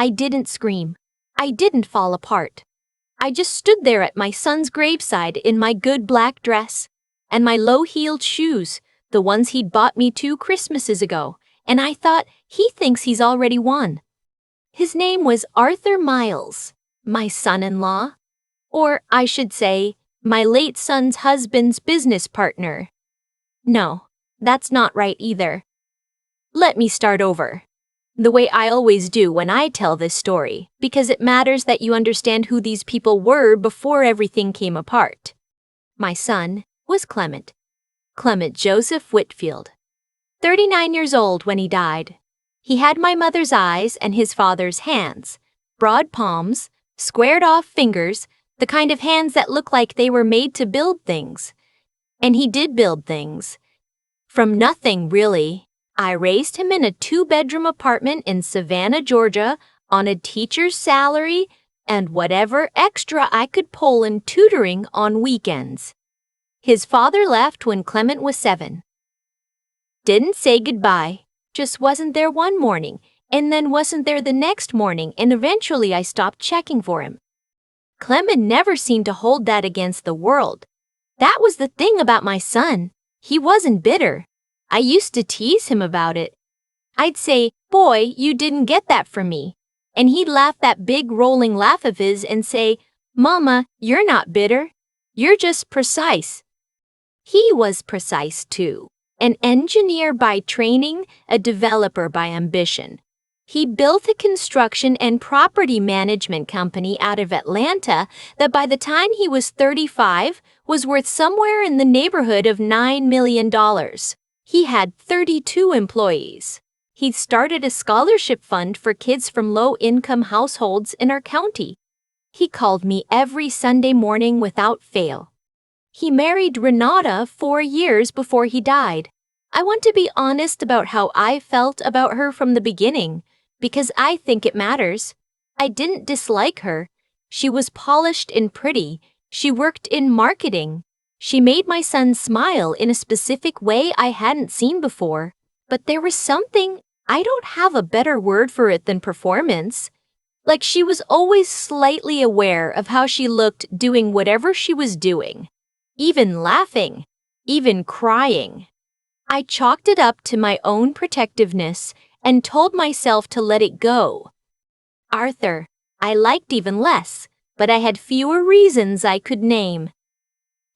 I didn't scream. I didn't fall apart. I just stood there at my son's graveside in my good black dress and my low-heeled shoes, the ones he'd bought me 2 Christmases ago, and I thought, he thinks he's already won. His name was Arthur Miles, my son-in-law, or I should say, my late son's husband's business partner. No, that's not right either. Let me start over. The way I always do when I tell this story, because it matters that you understand who these people were before everything came apart. My son was Clement Joseph Whitfield, 39 years old when he died. He had my mother's eyes and his father's hands, broad palms, squared-off fingers, the kind of hands that look like they were made to build things. And he did build things. From nothing, really. I raised him in a 2-bedroom apartment in Savannah, Georgia, on a teacher's salary and whatever extra I could pull in tutoring on weekends. His father left when Clement was 7. Didn't say goodbye, just wasn't there one morning, and then wasn't there the next morning, and eventually I stopped checking for him. Clement never seemed to hold that against the world. That was the thing about my son. He wasn't bitter. I used to tease him about it. I'd say, "Boy, you didn't get that from me." And he'd laugh that big rolling laugh of his and say, "Mama, you're not bitter. You're just precise." He was precise too. An engineer by training, a developer by ambition. He built a construction and property management company out of Atlanta that by the time he was 35 was worth somewhere in the neighborhood of $9 million. He had 32 employees. He'd started a scholarship fund for kids from low-income households in our county. He called me every Sunday morning without fail. He married Renata 4 years before he died. I want to be honest about how I felt about her from the beginning, because I think it matters. I didn't dislike her. She was polished and pretty. She worked in marketing. She made my son smile in a specific way I hadn't seen before. But there was something, I don't have a better word for it than performance. Like she was always slightly aware of how she looked doing whatever she was doing. Even laughing. Even crying. I chalked it up to my own protectiveness and told myself to let it go. Arthur, I liked even less, but I had fewer reasons I could name.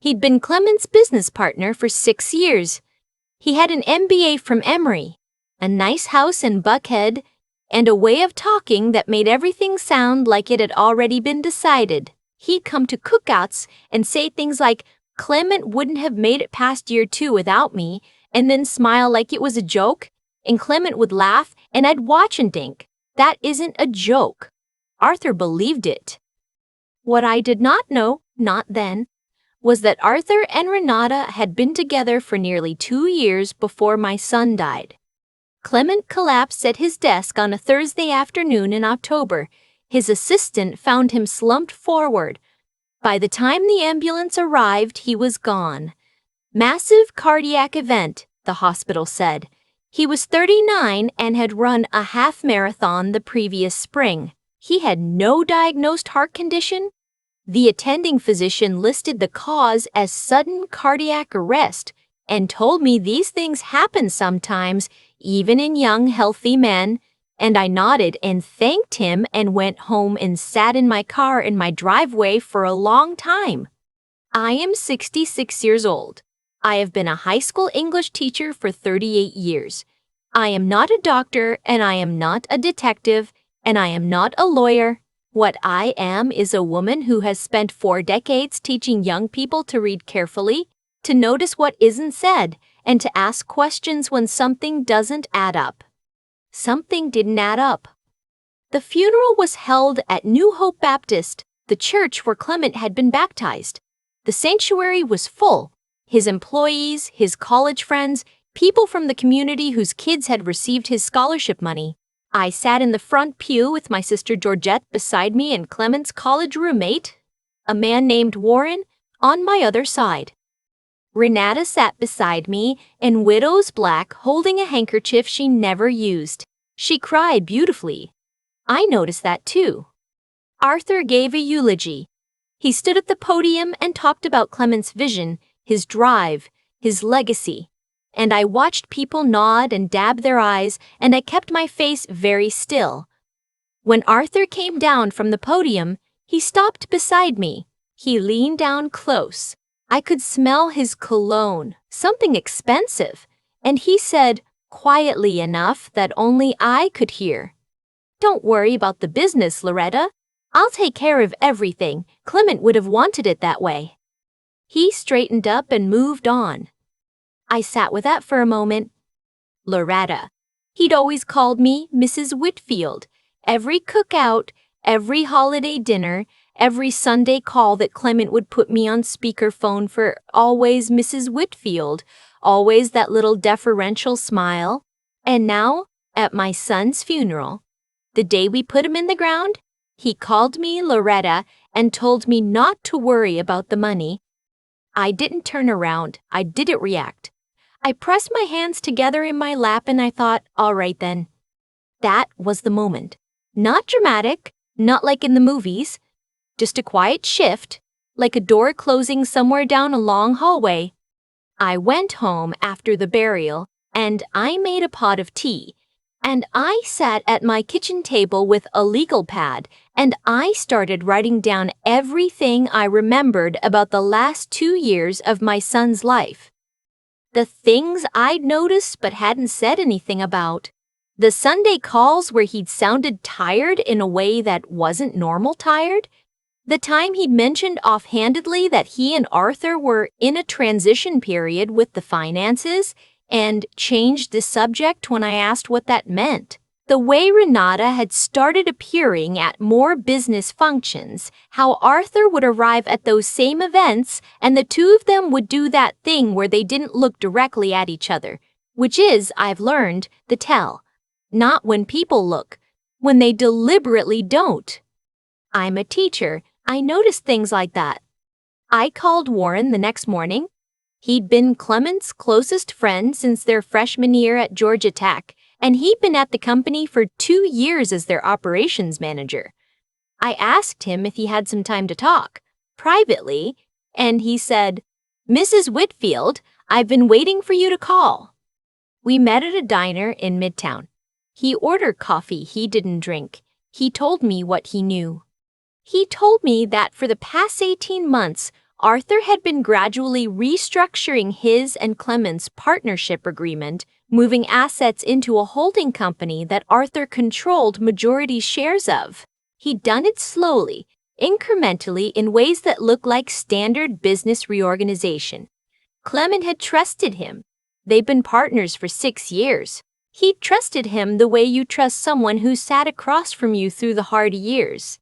He'd been Clement's business partner for 6 years. He had an MBA from Emory, a nice house in Buckhead, and a way of talking that made everything sound like it had already been decided. He'd come to cookouts and say things like, "Clement wouldn't have made it past year 2 without me," and then smile like it was a joke, and Clement would laugh, and I'd watch and think, that isn't a joke. Arthur believed it. What I did not know, not then, was that Arthur and Renata had been together for nearly 2 years before my son died. Clement collapsed at his desk on a Thursday afternoon in October. His assistant found him slumped forward. By the time the ambulance arrived, he was gone. Massive cardiac event, the hospital said. He was 39 and had run a half marathon the previous spring. He had no diagnosed heart condition. The attending physician listed the cause as sudden cardiac arrest and told me these things happen sometimes, even in young, healthy men, and I nodded and thanked him and went home and sat in my car in my driveway for a long time. I am 66 years old. I have been a high school English teacher for 38 years. I am not a doctor, and I am not a detective, and I am not a lawyer. What I am is a woman who has spent 4 decades teaching young people to read carefully, to notice what isn't said, and to ask questions when something doesn't add up. Something didn't add up. The funeral was held at New Hope Baptist, the church where Clement had been baptized. The sanctuary was full. His employees, his college friends, people from the community whose kids had received his scholarship money. I sat in the front pew with my sister Georgette beside me and Clement's college roommate, a man named Warren, on my other side. Renata sat beside me in widow's black, holding a handkerchief she never used. She cried beautifully. I noticed that too. Arthur gave a eulogy. He stood at the podium and talked about Clement's vision, his drive, his legacy. And I watched people nod and dab their eyes, and I kept my face very still. When Arthur came down from the podium, he stopped beside me. He leaned down close. I could smell his cologne, something expensive, and he said, quietly enough that only I could hear, "Don't worry about the business, Loretta. I'll take care of everything. Clement would have wanted it that way." He straightened up and moved on. I sat with that for a moment. Loretta. He'd always called me Mrs. Whitfield. Every cookout, every holiday dinner, every Sunday call that Clement would put me on speakerphone for always Mrs. Whitfield, always that little deferential smile. And now, at my son's funeral, the day we put him in the ground, he called me Loretta and told me not to worry about the money. I didn't turn around. I didn't react. I pressed my hands together in my lap and I thought, all right then. That was the moment. Not dramatic, not like in the movies, just a quiet shift, like a door closing somewhere down a long hallway. I went home after the burial and I made a pot of tea, and I sat at my kitchen table with a legal pad and I started writing down everything I remembered about the last 2 years of my son's life. The things I'd noticed but hadn't said anything about. The Sunday calls where he'd sounded tired in a way that wasn't normal tired. The time he'd mentioned offhandedly that he and Arthur were in a transition period with the finances and changed the subject when I asked what that meant. The way Renata had started appearing at more business functions, how Arthur would arrive at those same events and the two of them would do that thing where they didn't look directly at each other, which is, I've learned, the tell. Not when people look, when they deliberately don't. I'm a teacher. I noticed things like that. I called Warren the next morning. He'd been Clement's closest friend since their freshman year at Georgia Tech, and he'd been at the company for 2 years as their operations manager. I asked him if he had some time to talk, privately, and he said, "Mrs. Whitfield, I've been waiting for you to call." We met at a diner in Midtown. He ordered coffee he didn't drink. He told me what he knew. He told me that for the past 18 months, Arthur had been gradually restructuring his and Clement's partnership agreement, moving assets into a holding company that Arthur controlled majority shares of. He'd done it slowly, incrementally in ways that looked like standard business reorganization. Clement had trusted him. They'd been partners for 6 years. He trusted him the way you trust someone who sat across from you through the hard years.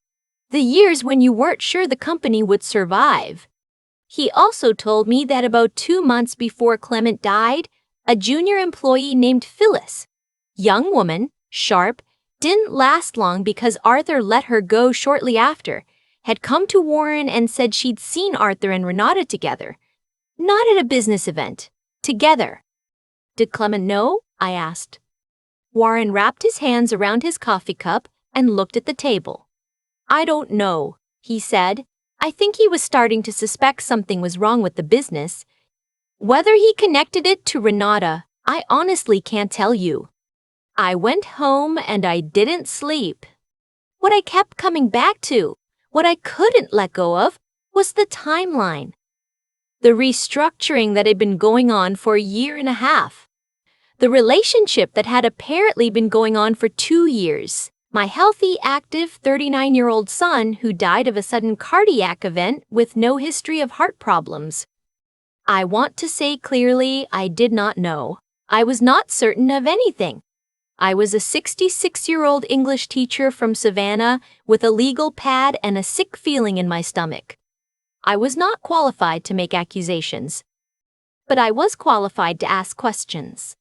The years when you weren't sure the company would survive. He also told me that about 2 months before Clement died, a junior employee named Phyllis, young woman, sharp, didn't last long because Arthur let her go shortly after, had come to Warren and said she'd seen Arthur and Renata together. Not at a business event. Together. Did Clement know? I asked. Warren wrapped his hands around his coffee cup and looked at the table. "I don't know," he said. "I think he was starting to suspect something was wrong with the business. Whether he connected it to Renata, I honestly can't tell you." I went home and I didn't sleep. What I kept coming back to, what I couldn't let go of, was the timeline. The restructuring that had been going on for 1.5 years. The relationship that had apparently been going on for 2 years. My healthy, active 39-year-old son who died of a sudden cardiac event with no history of heart problems. I want to say clearly I did not know. I was not certain of anything. I was a 66-year-old English teacher from Savannah with a legal pad and a sick feeling in my stomach. I was not qualified to make accusations, but I was qualified to ask questions.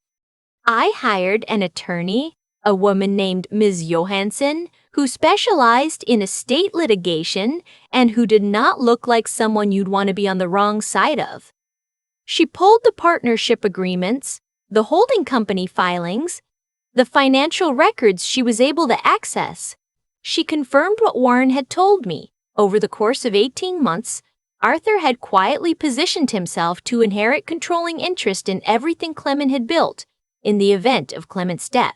I hired an attorney, a woman named Ms. Johansson, who specialized in estate litigation and who did not look like someone you'd want to be on the wrong side of. She pulled the partnership agreements, the holding company filings, the financial records she was able to access, She confirmed what Warren had told me. Over the course of 18 months, Arthur had quietly positioned himself to inherit controlling interest in everything Clement had built in the event of Clement's death.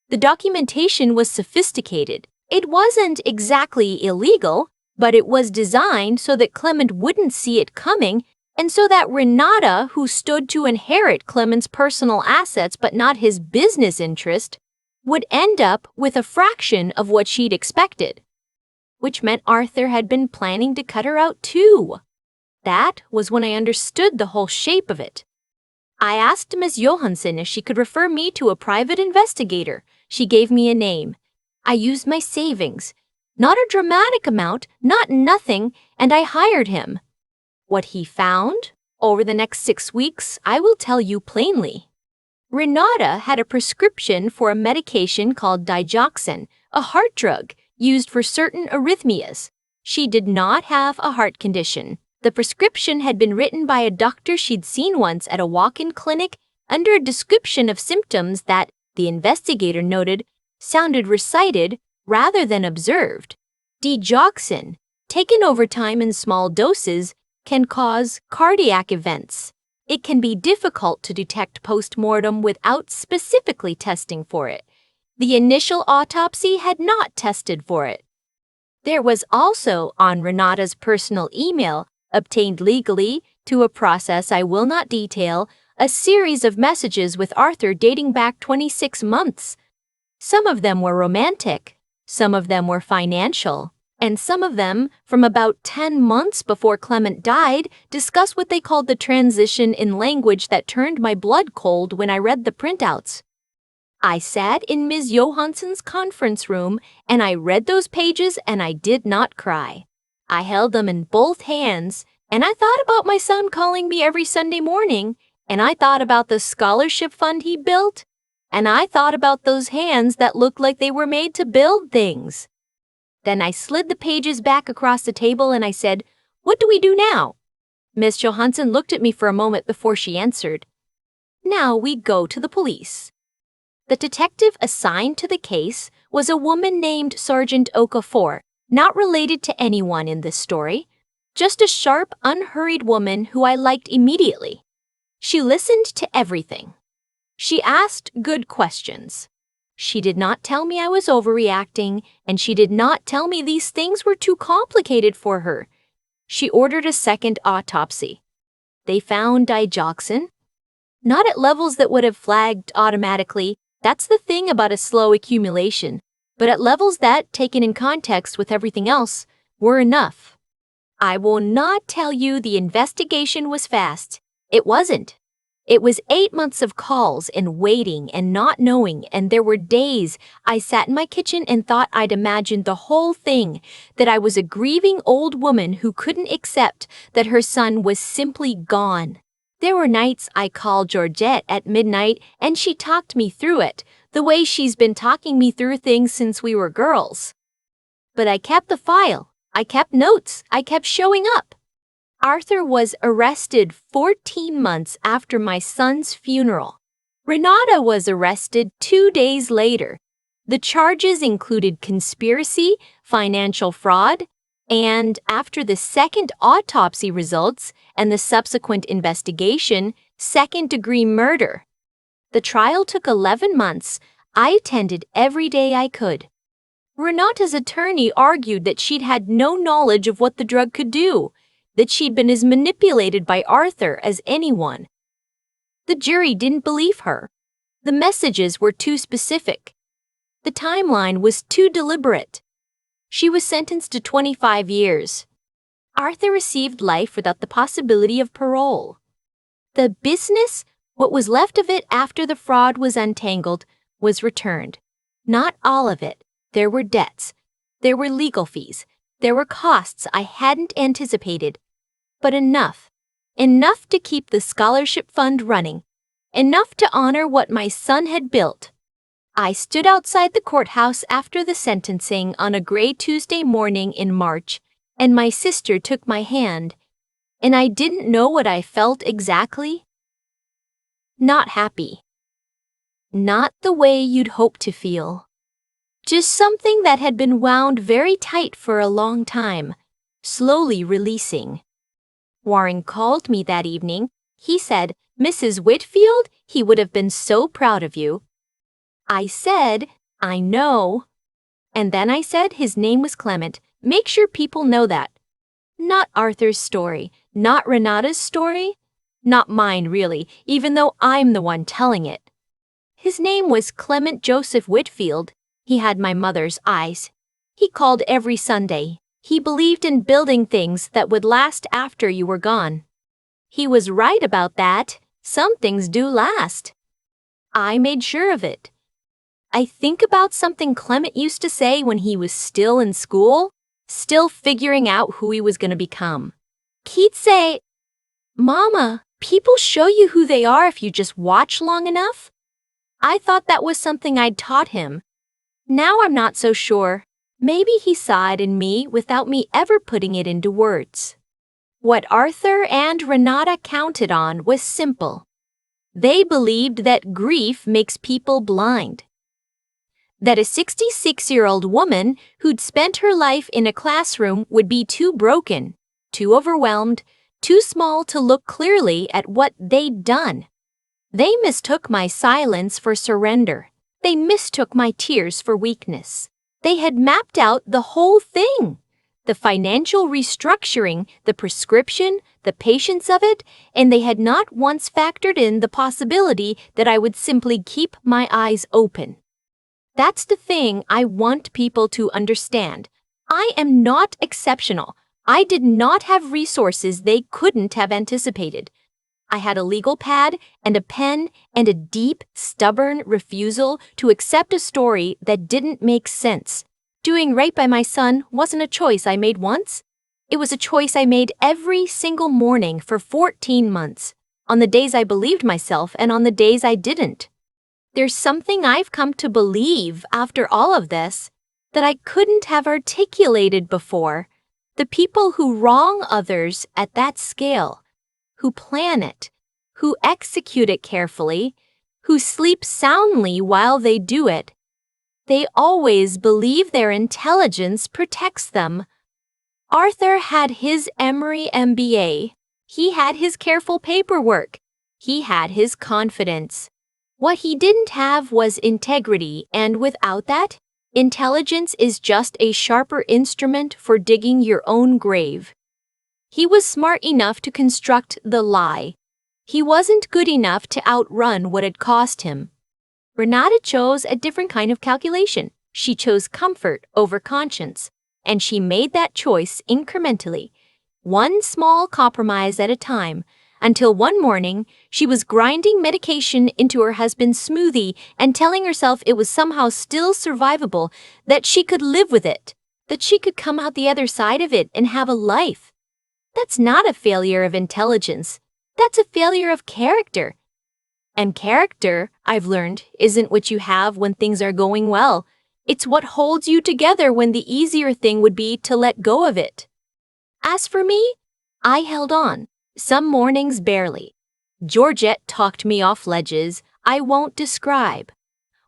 The documentation was sophisticated. It wasn't exactly illegal, but it was designed so that Clement wouldn't see it coming, and so that Renata, who stood to inherit Clement's personal assets but not his business interest, would end up with a fraction of what she'd expected, which meant Arthur had been planning to cut her out too. That was when I understood the whole shape of it. I asked Ms. Johansson if she could refer me to a private investigator. She gave me a name. I used my savings, not a dramatic amount, not nothing, and I hired him. What he found over the next 6 weeks, I will tell you plainly. Renata had a prescription for a medication called digoxin, a heart drug used for certain arrhythmias. She did not have a heart condition. The prescription had been written by a doctor she'd seen once at a walk-in clinic under a description of symptoms that, the investigator noted, sounded recited rather than observed. Digoxin, taken over time in small doses, can cause cardiac events. It can be difficult to detect post-mortem without specifically testing for it. The initial autopsy had not tested for it. There was also, on Renata's personal email, obtained legally to a process I will not detail, a series of messages with Arthur dating back 26 months. Some of them were romantic, some of them were financial, and some of them, from about 10 months before Clement died, discuss what they called the transition in language that turned my blood cold when I read the printouts. I sat in Ms. Johansson's conference room, and I read those pages, and I did not cry. I held them in both hands, and I thought about my son calling me every Sunday morning, and I thought about the scholarship fund he built, and I thought about those hands that looked like they were made to build things. Then I slid the pages back across the table and I said, "What do we do now?" Miss Johansson looked at me for a moment before she answered. "Now we go to the police." The detective assigned to the case was a woman named Sergeant Okafor, not related to anyone in this story, just a sharp, unhurried woman who I liked immediately. She listened to everything. She asked good questions. She did not tell me I was overreacting, and she did not tell me these things were too complicated for her. She ordered a second autopsy. They found digoxin, not at levels that would have flagged automatically. That's the thing about a slow accumulation, but at levels that, taken in context with everything else, were enough. I will not tell you the investigation was fast. It wasn't. It was 8 months of calls and waiting and not knowing, and there were days I sat in my kitchen and thought I'd imagined the whole thing, that I was a grieving old woman who couldn't accept that her son was simply gone. There were nights I called Georgette at midnight and she talked me through it, the way she's been talking me through things since we were girls. But I kept the file, I kept notes, I kept showing up. Arthur was arrested 14 months after my son's funeral. Renata was arrested 2 days later. The charges included conspiracy, financial fraud, and after the second autopsy results and the subsequent investigation, second-degree murder. The trial took 11 months. I attended every day I could. Renata's attorney argued that she'd had no knowledge of what the drug could do, that she'd been as manipulated by Arthur as anyone. The jury didn't believe her. The messages were too specific. The timeline was too deliberate. She was sentenced to 25 years. Arthur received life without the possibility of parole. The business, what was left of it after the fraud was untangled, was returned. Not all of it. There were debts. There were legal fees. There were costs I hadn't anticipated. But enough. Enough to keep the scholarship fund running. Enough to honor what my son had built. I stood outside the courthouse after the sentencing on a gray Tuesday morning in March, and my sister took my hand, and I didn't know what I felt exactly. Not happy. Not the way you'd hope to feel. Just something that had been wound very tight for a long time, slowly releasing. Warren called me that evening. He said, "Mrs. Whitfield, he would have been so proud of you." I said, "I know." And then I said his name was Clement. Make sure people know that. Not Arthur's story, not Renata's story, not mine really, even though I'm the one telling it. His name was Clement Joseph Whitfield. He had my mother's eyes. He called every Sunday. He believed in building things that would last after you were gone. He was right about that. Some things do last. I made sure of it. I think about something Clement used to say when he was still in school, still figuring out who he was going to become. He'd say, "Mama, people show you who they are if you just watch long enough." I thought that was something I'd taught him. Now I'm not so sure. Maybe he saw it in me without me ever putting it into words. What Arthur and Renata counted on was simple. They believed that grief makes people blind. That a 66-year-old woman who'd spent her life in a classroom would be too broken, too overwhelmed, too small to look clearly at what they'd done. They mistook my silence for surrender. They mistook my tears for weakness. They had mapped out the whole thing. The financial restructuring, the prescription, the patience of it, and they had not once factored in the possibility that I would simply keep my eyes open. That's the thing I want people to understand. I am not exceptional. I did not have resources they couldn't have anticipated. I had a legal pad and a pen and a deep, stubborn refusal to accept a story that didn't make sense. Doing right by my son wasn't a choice I made once. It was a choice I made every single morning for 14 months, on the days I believed myself and on the days I didn't. There's something I've come to believe after all of this that I couldn't have articulated before. The people who wrong others at that scale, who plan it, who execute it carefully, who sleep soundly while they do it, they always believe their intelligence protects them. Arthur had his Emory MBA. He had his careful paperwork. He had his confidence. What he didn't have was integrity, and without that, intelligence is just a sharper instrument for digging your own grave. He was smart enough to construct the lie. He wasn't good enough to outrun what it cost him. Renata chose a different kind of calculation. She chose comfort over conscience, and she made that choice incrementally, one small compromise at a time, until one morning she was grinding medication into her husband's smoothie and telling herself it was somehow still survivable, that she could live with it, that she could come out the other side of it and have a life. That's not a failure of intelligence. That's a failure of character. And character, I've learned, isn't what you have when things are going well. It's what holds you together when the easier thing would be to let go of it. As for me, I held on, some mornings barely. Georgette talked me off ledges I won't describe.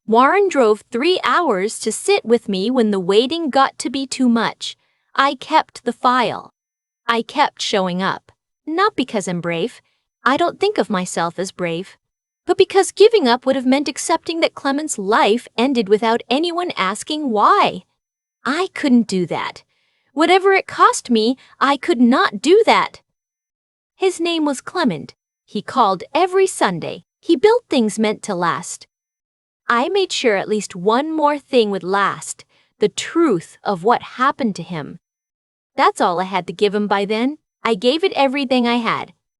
Warren drove 3 hours to sit with me when the waiting got to be too much. I kept the file. I kept showing up, not because I'm brave. I don't think of myself as brave, but because giving up would have meant accepting that Clement's life ended without anyone asking why. I couldn't do that. Whatever it cost me, I could not do that. His name was Clement. He called every Sunday. He built things meant to last. I made sure at least one more thing would last, the truth of what happened to him. That's all I had to give him by then. I gave it everything I had.